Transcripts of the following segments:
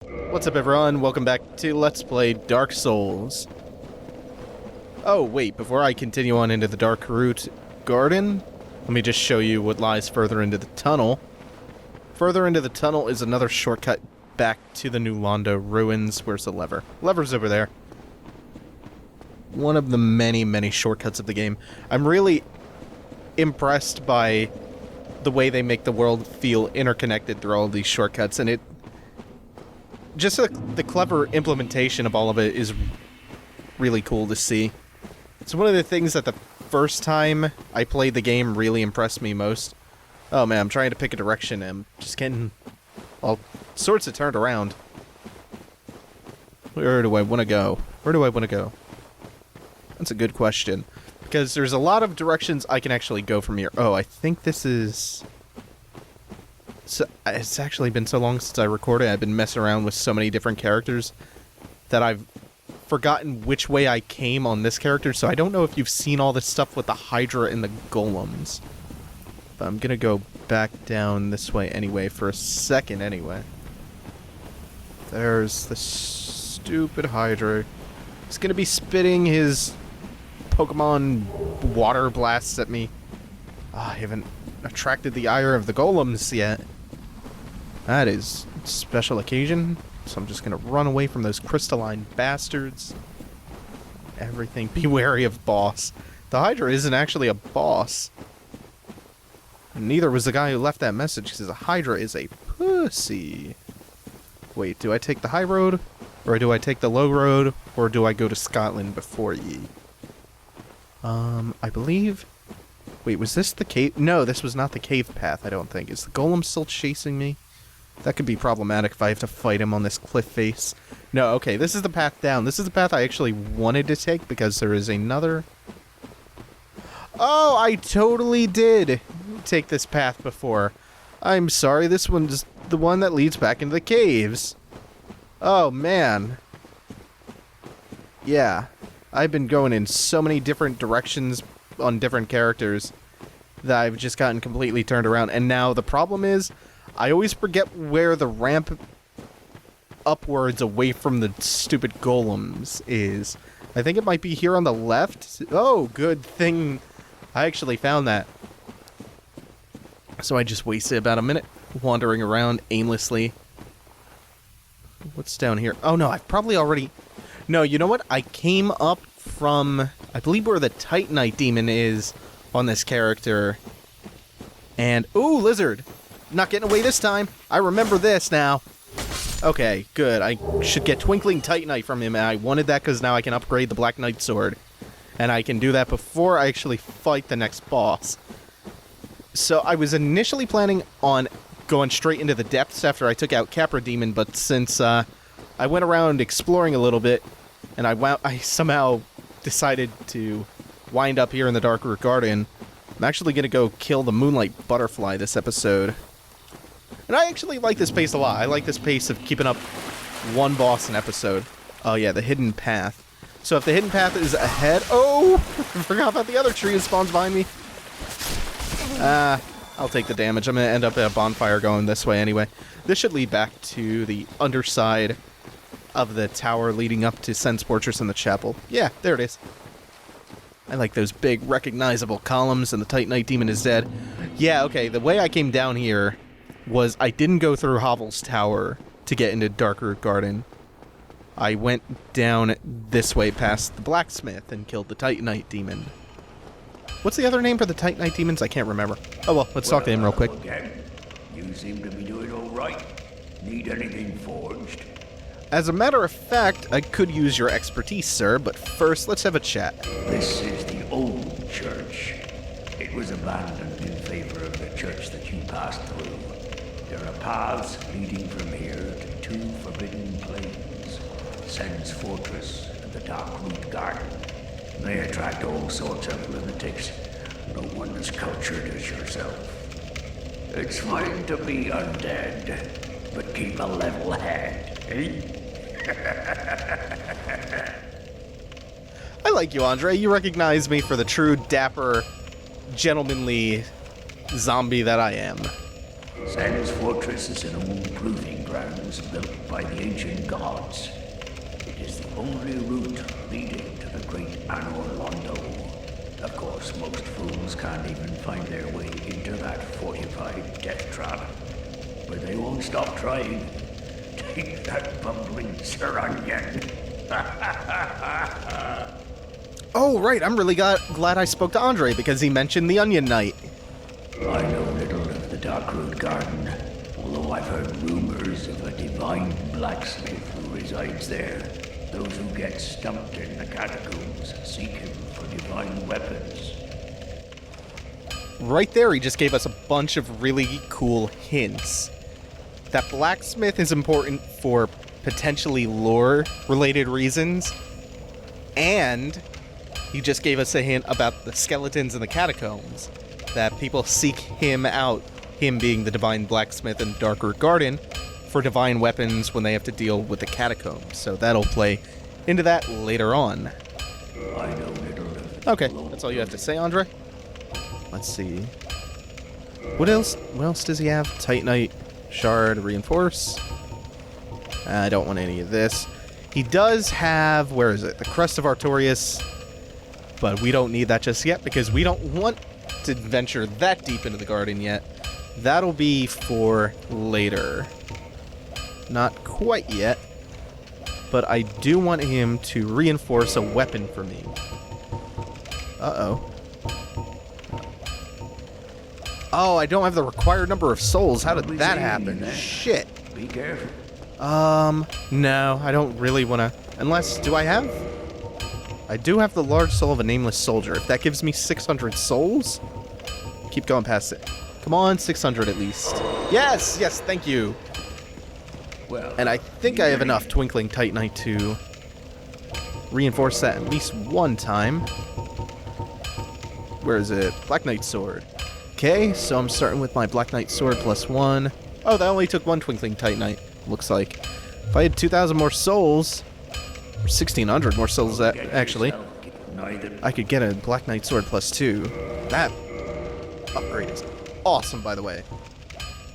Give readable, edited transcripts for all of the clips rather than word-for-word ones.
What's up, everyone? Welcome back to Let's Play Dark Souls. Oh, wait, before I continue on into the Darkroot Garden, let me just show you what lies further into the tunnel. Further into the tunnel is another shortcut back to the New Londo ruins. Where's the lever? Lever's over there. One of the many, many shortcuts of the game. I'm really impressed by the way they make the world feel interconnected through all of these shortcuts, and just the clever implementation of all of it is really cool to see. It's one of the things that the first time I played the game really impressed me most. Oh man, I'm trying to pick a direction and I'm just getting all sorts of turned around. Where do I want to go? Where do I want to go? That's a good question. Because there's a lot of directions I can actually go from here. Oh, I think this is... So, it's actually been so long since I recorded. I've been messing around with so many different characters that I've forgotten which way I came on this character, so I don't know if you've seen all this stuff with the Hydra and the golems. But I'm gonna go back down this way anyway, for a second anyway. There's the stupid Hydra. He's gonna be spitting his Pokemon water blasts at me. I haven't attracted the ire of the golems yet. That is a special occasion, so I'm just gonna run away from those crystalline bastards. Everything. Be wary of boss. The Hydra isn't actually a boss. And neither was the guy who left that message, because the Hydra is a pussy. Wait, do I take the high road? Or do I take the low road? Or do I go to Scotland before ye? I believe... Wait, was this the cave? No, this was not the cave path, I don't think. Is the golem still chasing me? That could be problematic if I have to fight him on this cliff face. No, okay, this is the path down. This is the path I actually wanted to take because there is another... Oh, I totally did take this path before. I'm sorry, this one's the one that leads back into the caves. Oh, man. Yeah, I've been going in so many different directions on different characters that I've just gotten completely turned around. And now the problem is, I always forget where the ramp upwards away from the stupid golems is. I think it might be here on the left. Oh, good thing I actually found that. So I just wasted about a minute wandering around aimlessly. What's down here? Oh no, I've probably already... No, you know what? I came up from, I believe, where the Titanite demon is on this character. And, ooh, lizard. Not getting away this time. I remember this now. Okay, good. I should get Twinkling Titanite from him, and I wanted that because now I can upgrade the Black Knight Sword. And I can do that before I actually fight the next boss. So I was initially planning on going straight into the depths after I took out Capra Demon, but since I went around exploring a little bit, and I somehow decided to wind up here in the Darkroot Garden, I'm actually going to go kill the Moonlight Butterfly this episode. And I actually like this pace a lot. I like this pace of keeping up one boss an episode. Oh yeah, the hidden path. So if the hidden path is ahead... Oh! I forgot about the other tree that spawns behind me. I'll take the damage. I'm going to end up at a bonfire going this way anyway. This should lead back to the underside of the tower leading up to Sen's Fortress and the chapel. Yeah, there it is. I like those big, recognizable columns, and the Titanite demon is dead. Yeah, okay, the way I came down here was I didn't go through Hovel's tower to get into Darkroot Garden. I went down this way past the blacksmith and killed the Titanite demon. What's the other name for the Titanite demons? I can't remember. Oh well, let's talk to him real quick. Again. You seem to be doing all right. Need anything forged? As a matter of fact, I could use your expertise, sir, but first, let's have a chat. This is the old church. It was abandoned in favor of the church that you passed through. There are paths leading from here to two forbidden plains, Sen's Fortress and the Darkroot Garden. They attract all sorts of lunatics, no one as cultured as yourself. It's fine to be undead, but keep a level head, eh? I like you, Andre. You recognize me for the true dapper, gentlemanly zombie that I am. Sen's Fortress is an old proving grounds built by the ancient gods. It is the only route leading to the great Anor Londo. Of course, most fools can't even find their way into that fortified death trap. But they won't stop trying. Take that bumbling Saranyan. Oh, right. I'm really glad I spoke to Andre because he mentioned the Onion Knight. I know little of the Darkroot Garden, although I've heard rumors of a divine blacksmith who resides there. Those who get stumped in the catacombs seek him for divine weapons. Right there, he just gave us a bunch of really cool hints. That blacksmith is important for potentially lore-related reasons, and he just gave us a hint about the skeletons in the catacombs, that people seek him out, him being the divine blacksmith in Darkroot Garden, for divine weapons when they have to deal with the catacombs. So that'll play into that later on. I know little of Okay, that's all you have to say, Andre? Let's see. What else does he have? Titanite, Shard, Reinforce. I don't want any of this. He does have, where is it? The Crest of Artorias. But we don't need that just yet because we don't want to venture that deep into the garden yet. That'll be for later. Not quite yet. But I do want him to reinforce a weapon for me. Uh-oh. Oh, I don't have the required number of souls. How did that happen? Shit. Be careful. No, I don't really want to... Unless, do I have? I do have the large soul of a nameless soldier. If that gives me 600 souls, keep going past it. Come on, 600 at least. Yes, yes, thank you. Well, And I think I have enough Twinkling Titanite to reinforce that at least one time. Where is it? Black Knight Sword. Okay, so I'm starting with my Black Knight Sword +1. Oh, that only took one Twinkling Titanite, looks like. If I had 2,000 more souls, or 1,600 more souls, actually, I could get a Black Knight Sword +2. That upgrade is awesome, by the way.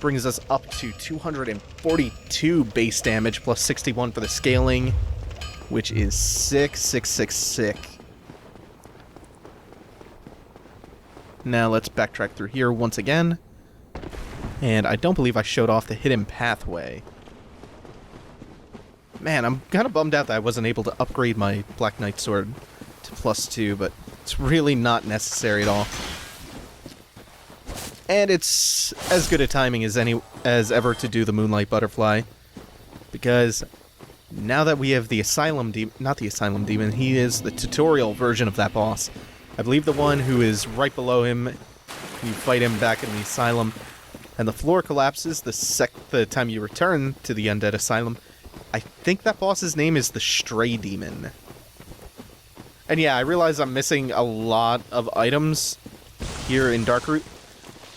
Brings us up to 242 base damage plus 61 for the scaling, which is sick, sick, sick, sick. Now let's backtrack through here once again. And I don't believe I showed off the hidden pathway. Man, I'm kind of bummed out that I wasn't able to upgrade my Black Knight Sword to +2, but it's really not necessary at all. And it's as good a timing as ever to do the Moonlight Butterfly, because now that we have the Asylum Demon, not the Asylum Demon, he is the tutorial version of that boss. I believe the one who is right below him, you fight him back in the Asylum, and the floor collapses the time you return to the Undead Asylum. I think that boss's name is the Stray Demon. And yeah, I realize I'm missing a lot of items here in Darkroot.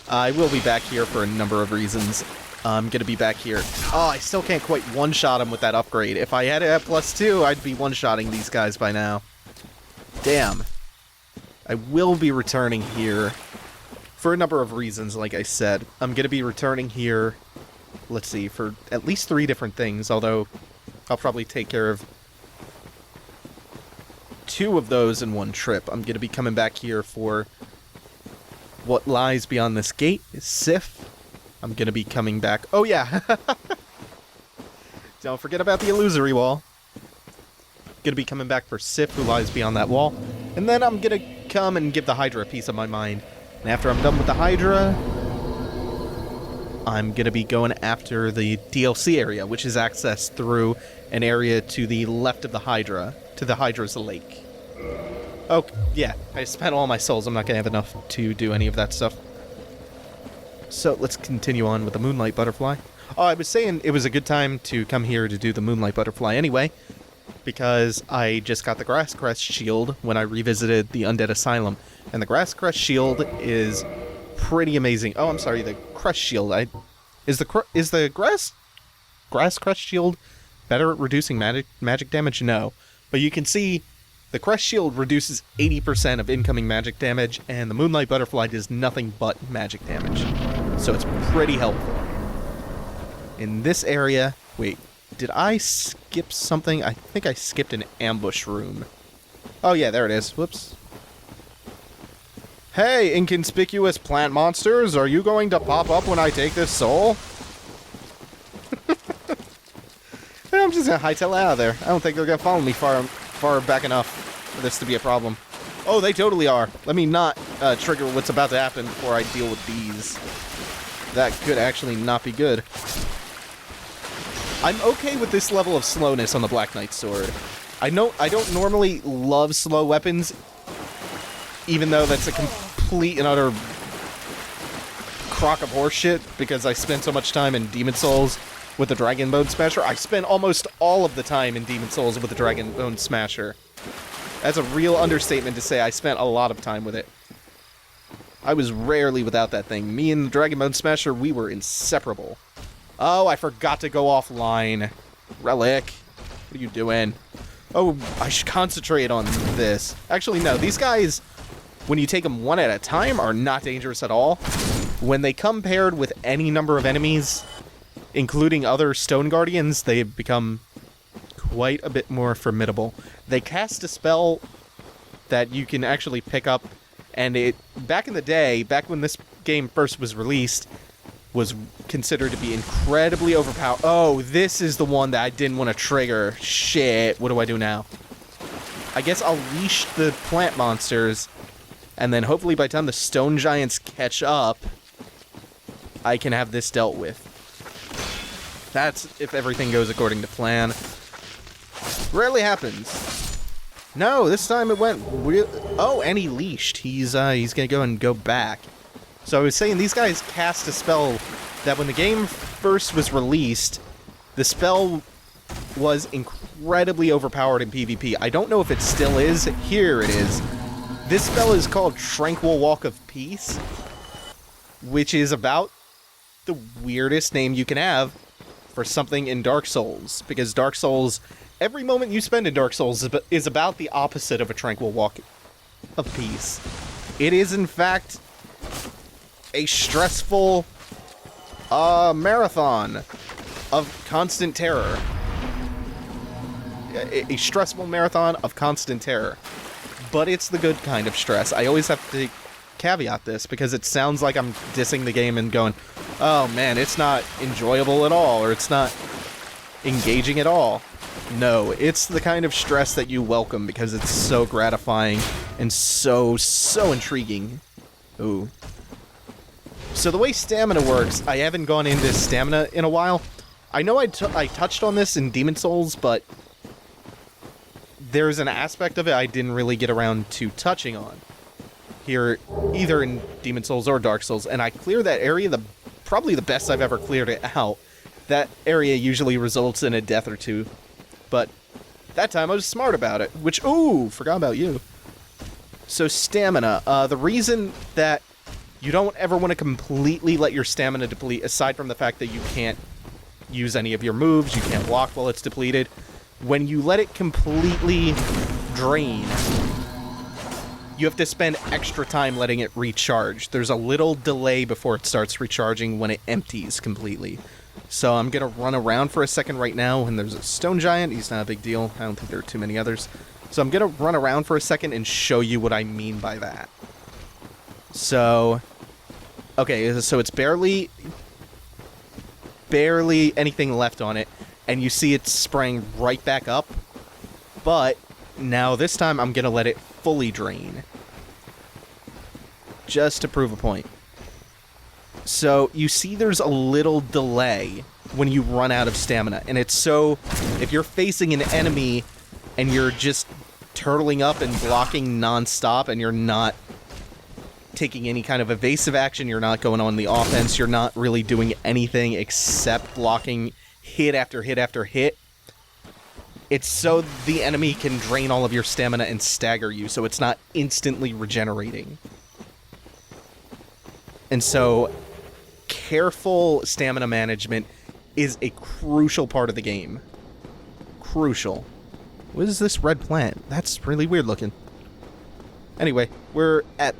I will be back here for a number of reasons. I'm going to be back here. Oh, I still can't quite one-shot him with that upgrade. If I had it at +2, I'd be one-shotting these guys by now. Damn. I will be returning here for a number of reasons, like I said. I'm going to be returning here, let's see, for at least 3 different things, although I'll probably take care of 2 of those in one trip. I'm going to be coming back here for what lies beyond this gate is Sif. I'm going to be coming back. Oh, yeah. Don't forget about the illusory wall. Going to be coming back for Sif, who lies beyond that wall. And then I'm going to come and give the Hydra a piece of my mind. And after I'm done with the Hydra, I'm going to be going after the DLC area, which is accessed through an area to the left of the Hydra, to the Hydra's lake. Oh, yeah, I spent all my souls. I'm not going to have enough to do any of that stuff. So let's continue on with the Moonlight Butterfly. Oh, I was saying it was a good time to come here to do the Moonlight Butterfly anyway, because I just got the Grass Crest Shield when I revisited the Undead Asylum. And the Grass Crest Shield is pretty amazing. Oh, I'm sorry, the Crest Shield. Is the Grass Crest Shield better at reducing magic damage? No. But you can see the Crest Shield reduces 80% of incoming magic damage, and the Moonlight Butterfly does nothing but magic damage. So it's pretty helpful. in this area... Wait, did I skip something? I think I skipped an ambush room. Oh yeah, there it is. Whoops. Hey, inconspicuous plant monsters, are you going to pop up when I take this soul? I'm just gonna hightail out of there. I don't think they're gonna follow me far back enough for this to be a problem. Oh, they totally are. Let me not trigger what's about to happen before I deal with these. That could actually not be good. I'm okay with this level of slowness on the Black Knight sword. I don't normally love slow weapons, even though that's a complete and utter crock of horseshit, because I spent so much time in Demon Souls with the Dragon Bone Smasher. I spent almost all of the time in Demon Souls with the Dragon Bone Smasher. That's a real understatement to say I spent a lot of time with it. I was rarely without that thing. Me and the Dragon Bone Smasher, we were inseparable. Oh, I forgot to go offline. Relic. What are you doing? Oh, I should concentrate on this. Actually, no. These guys, when you take them one at a time, are not dangerous at all. When they come paired with any number of enemies, including other Stone Guardians, they become quite a bit more formidable. They cast a spell that you can actually pick up, and it, back in the day, back when this game first was released, was considered to be incredibly overpowered. Oh, this is the one that I didn't want to trigger. Shit, what do I do now? I guess I'll leash the plant monsters, and then hopefully by the time the stone giants catch up, I can have this dealt with. That's if everything goes according to plan. Rarely happens. No, this time it went real... Oh, and he leashed. He's gonna go back. So I was saying, these guys cast a spell that when the game first was released, the spell was incredibly overpowered in PvP. I don't know if it still is. Here it is. This spell is called Tranquil Walk of Peace, which is about the weirdest name you can have for something in Dark Souls. Because Dark Souls, every moment you spend in Dark Souls is about the opposite of a Tranquil Walk of Peace. It is, in fact, a stressful marathon of constant terror. A stressful marathon of constant terror. But it's the good kind of stress. I always have to caveat this because it sounds like I'm dissing the game and going, oh man, it's not enjoyable at all, or it's not engaging at all. No, it's the kind of stress that you welcome because it's so gratifying and so intriguing. Ooh. So the way stamina works, I haven't gone into stamina in a while. I know I touched on this in Demon Souls, but there's an aspect of it I didn't really get around to touching on here, either in Demon Souls or Dark Souls, and I clear that area probably the best I've ever cleared it out. That area usually results in a death or two, but that time I was smart about it, which, ooh, forgot about you. So stamina, the reason that you don't ever want to completely let your stamina deplete, aside from the fact that you can't use any of your moves, you can't walk while it's depleted. When you let it completely drain, you have to spend extra time letting it recharge. There's a little delay before it starts recharging when it empties completely. So I'm going to run around for a second right now, and there's a stone giant. He's not a big deal. I don't think there are too many others. So I'm going to run around for a second and show you what I mean by that. So, okay, so it's barely anything left on it, and you see it's spraying right back up, but now this time I'm going to let it fully drain, just to prove a point. So you see there's a little delay when you run out of stamina, and it's so, if you're facing an enemy and you're just turtling up and blocking non-stop and you're not taking any kind of evasive action, you're not going on the offense, you're not really doing anything except blocking hit after hit after hit, it's so the enemy can drain all of your stamina and stagger you, so it's not instantly regenerating. And so careful stamina management is a crucial part of the game. Crucial. What is this red plant? That's really weird looking. Anyway, we're at...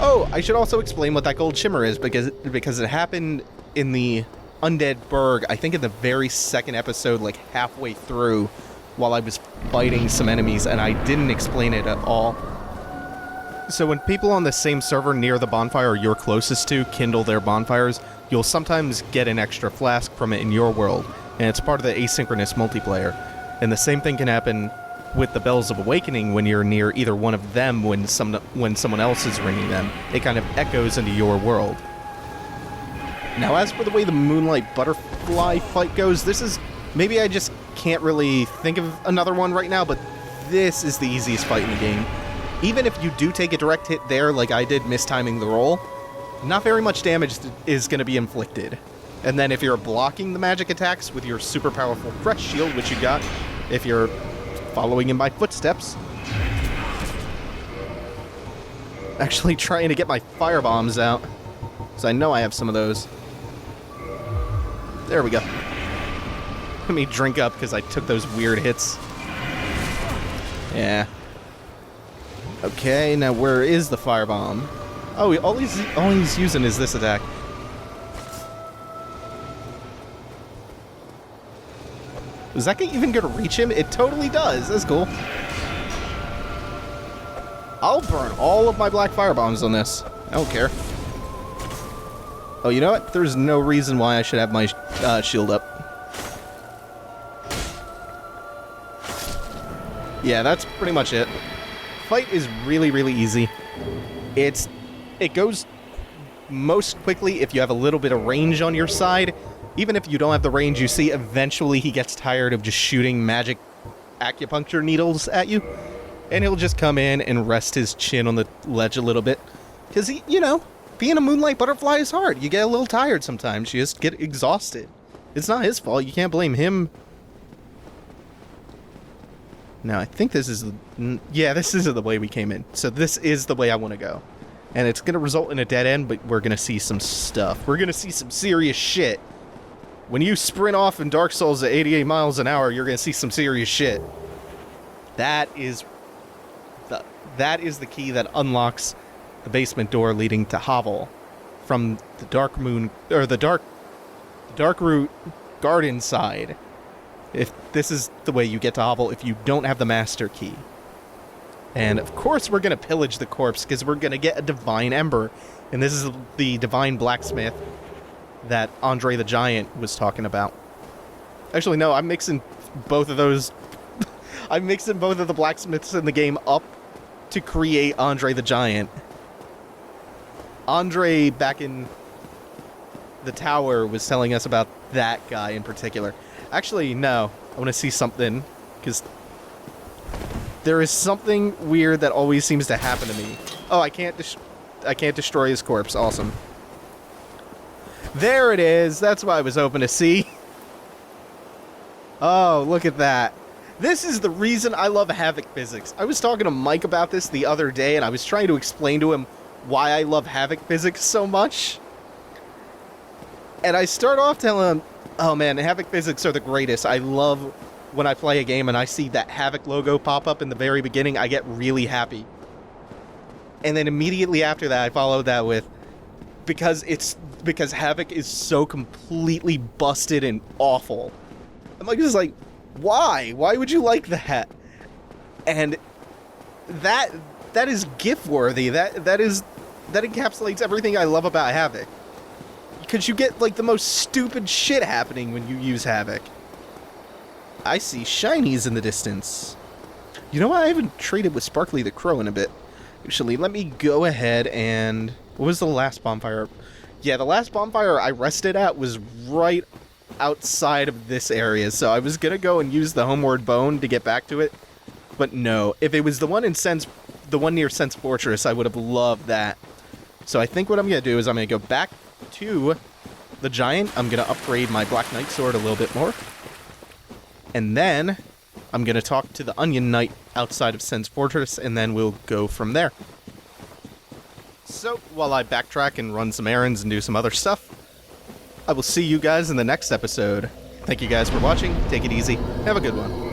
Oh, I should also explain what that gold shimmer is, because it happened in the undead Berg, I think in the very second episode, like halfway through, while I was fighting some enemies, and I didn't explain it at all. So when people on the same server near the bonfire you're closest to kindle their bonfires, you'll sometimes get an extra flask from it in your world, and it's part of the asynchronous multiplayer. And the same thing can happen with the Bells of Awakening when you're near either one of them when someone else is ringing them. It kind of echoes into your world. Now, as for the way the Moonlight Butterfly fight goes, this is... Maybe I just can't really think of another one right now, but this is the easiest fight in the game. Even if you do take a direct hit there, like I did, mistiming the roll, not very much damage is going to be inflicted. And then if you're blocking the magic attacks with your super powerful fresh shield, which you got if you're following in my footsteps. Actually trying to get my fire bombs out, so I know I have some of those. There we go. Let me drink up because I took those weird hits. Yeah. Okay, now where is the firebomb? Oh, all he's using is this attack. Is that even going to reach him? It totally does. That's cool. I'll burn all of my black firebombs on this. I don't care. Oh, you know what? There's no reason why I should have my shield up. Yeah, that's pretty much it. Fight is really, really easy. It goes most quickly if you have a little bit of range on your side. Even if you don't have the range, you see eventually he gets tired of just shooting magic acupuncture needles at you. And he'll just come in and rest his chin on the ledge a little bit. Because, you know, being a Moonlight Butterfly is hard. You get a little tired sometimes. You just get exhausted. It's not his fault. You can't blame him. Now, I think this is... Yeah, this isn't the way we came in. So this is the way I want to go. And it's going to result in a dead end, but we're going to see some stuff. We're going to see some serious shit. When you sprint off in Dark Souls at 88 miles an hour, you're going to see some serious shit. That is the key that unlocks the basement door leading to Hovel from the Darkroot Garden side. If this is the way you get to Hovel if you don't have the master key. And of course we're going to pillage the corpse because we're going to get a divine ember. And this is the divine blacksmith that Andre the Giant was talking about. Actually, no, I'm mixing both of those. I'm mixing both of the blacksmiths in the game up to create Andre the Giant. Andre, back in the tower, was telling us about that guy in particular. Actually, no. I want to see something, because there is something weird that always seems to happen to me. Oh, I can't destroy his corpse. Awesome. There it is. That's what I was hoping to see. Oh, look at that. This is the reason I love Havoc physics. I was talking to Mike about this the other day, and I was trying to explain to him why I love Havoc physics so much. And I start off telling him, oh man, Havoc physics are the greatest. I love when I play a game and I see that Havoc logo pop up in the very beginning, I get really happy. And then immediately after that, I followed that with, because Havoc is so completely busted and awful. I'm like, just like, why? Why would you like that? And that is GIF worthy. That encapsulates everything I love about Havoc. Because you get like the most stupid shit happening when you use Havoc. I see shinies in the distance. You know what? I haven't traded with Sparkly the Crow in a bit. Actually, let me go ahead and... What was the last bonfire? Yeah, the last bonfire I rested at was right outside of this area, so I was gonna go and use the Homeward Bone to get back to it. But no, if it was the one near Sense Fortress, I would have loved that. So I think what I'm gonna do is I'm gonna go back to the Giant. I'm gonna upgrade my Black Knight sword a little bit more. And then I'm gonna talk to the Onion Knight outside of Sense Fortress, and then we'll go from there. So, while I backtrack and run some errands and do some other stuff, I will see you guys in the next episode. Thank you guys for watching. Take it easy. Have a good one.